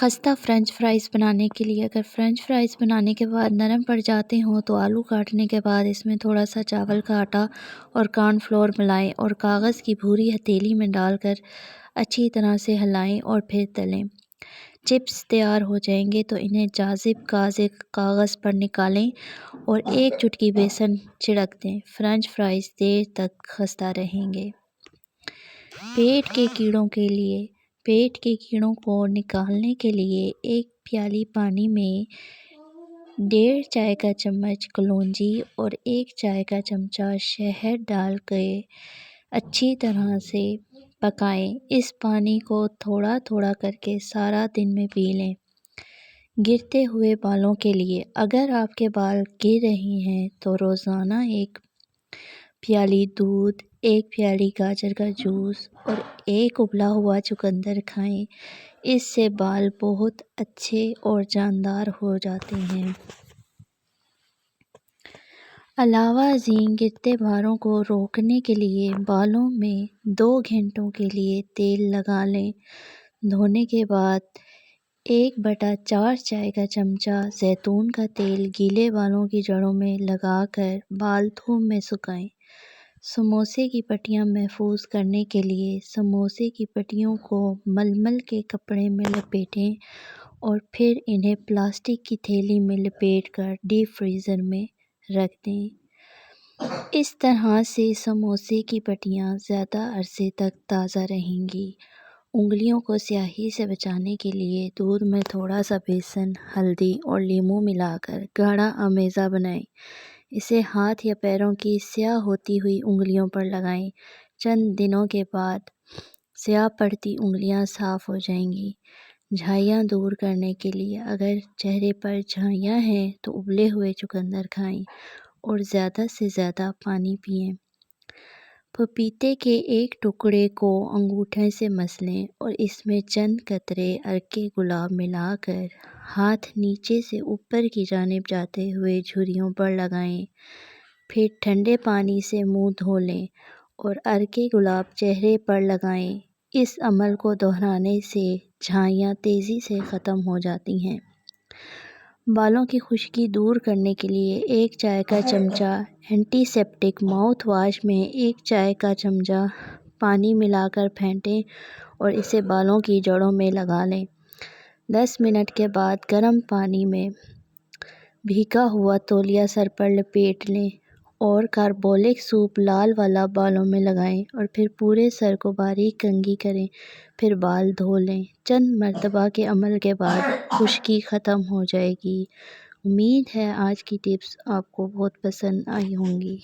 خستہ French fries بنانے کے لیے اگر فرنچ فرائز بنانے کے بعد نرم پڑ جاتے ہوں تو آلو کاٹنے کے بعد اس میں تھوڑا سا چاول کا آٹا اور کارن فلور ملائیں اور کاغذ کی بھوری ہتھیلی میں ڈال کر اچھی طرح سے ہلائیں اور پھر تلیں۔ چپس تیار ہو جائیں گے تو انہیں جاذب کاغذ پر نکالیں اور ایک چٹکی بیسن چھڑک دیں۔ فرنچ فرائز دیر تک خستہ رہیں گے۔ پیٹ کے کیڑوں کو نکالنے کے لیے ایک پیالی پانی میں 1.5 چائے کا چمچ کلونجی اور 1 چائے کا چمچہ شہد ڈال کے اچھی طرح سے پکائیں۔ اس پانی کو تھوڑا تھوڑا کر کے سارا دن میں پی لیں۔ گرتے ہوئے بالوں کے لیے اگر آپ کے بال گر رہے ہیں تو روزانہ 1 پیالی دودھ، 1 پیالی گاجر کا جوس اور 1 ابلا ہوا چقندر کھائیں۔ اس سے بال بہت اچھے اور جاندار ہو جاتے ہیں۔ علاوہ ازیں گرتے بالوں کو روکنے کے لیے بالوں میں 2 گھنٹوں کے لیے تیل لگا لیں۔ دھونے کے بعد 1/4 چائے کا چمچہ زیتون کا تیل گیلے بالوں کی جڑوں میں لگا کر بال دھوپ میں سکھائیں۔ سموسے کی پٹیاں محفوظ کرنے کے لیے سموسے کی پٹیوں کو ململ کے کپڑے میں لپیٹیں اور پھر انہیں پلاسٹک کی تھیلی میں لپیٹ کر ڈیپ فریزر میں رکھ دیں۔ اس طرح سے سموسے کی پٹیاں زیادہ عرصے تک تازہ رہیں گی۔ انگلیوں کو سیاہی سے بچانے کے لیے دودھ میں تھوڑا سا بیسن، ہلدی اور لیموں ملا کر گاڑھا آمیزہ بنائیں۔ اسے ہاتھ یا پیروں کی سیاہ ہوتی ہوئی انگلیوں پر لگائیں۔ چند دنوں کے بعد سیاہ پڑتی انگلیاں صاف ہو جائیں گی۔ جھائیاں دور کرنے کے لیے اگر چہرے پر جھائیاں ہیں تو ابلے ہوئے چقندر کھائیں اور زیادہ سے زیادہ پانی پئیں۔ پپیتے کے ایک ٹکڑے کو انگوٹھے سے مسلیں اور اس میں چند قطرے عرق گلاب ملا کر ہاتھ نیچے سے اوپر کی جانب جاتے ہوئے جھریوں پر لگائیں۔ پھر ٹھنڈے پانی سے منہ دھو لیں اور عرق گلاب چہرے پر لگائیں۔ اس عمل کو دہرانے سے جھائیاں تیزی سے ختم ہو جاتی ہیں۔ بالوں کی خشکی دور کرنے کے لیے 1 چائے کا چمچہ اینٹی سیپٹک ماؤتھ واش میں 1 چائے کا چمچہ پانی ملا کر پھینٹیں اور اسے بالوں کی جڑوں میں لگا لیں۔ 10 منٹ کے بعد گرم پانی میں بھیگا ہوا تولیہ سر پر لپیٹ لیں اور کاربولک سوپ لال والا بالوں میں لگائیں اور پھر پورے سر کو باریک کنگھی کریں، پھر بال دھو لیں۔ چند مرتبہ کے عمل کے بعد خشکی ختم ہو جائے گی۔ امید ہے آج کی ٹپس آپ کو بہت پسند آئی ہوں گی۔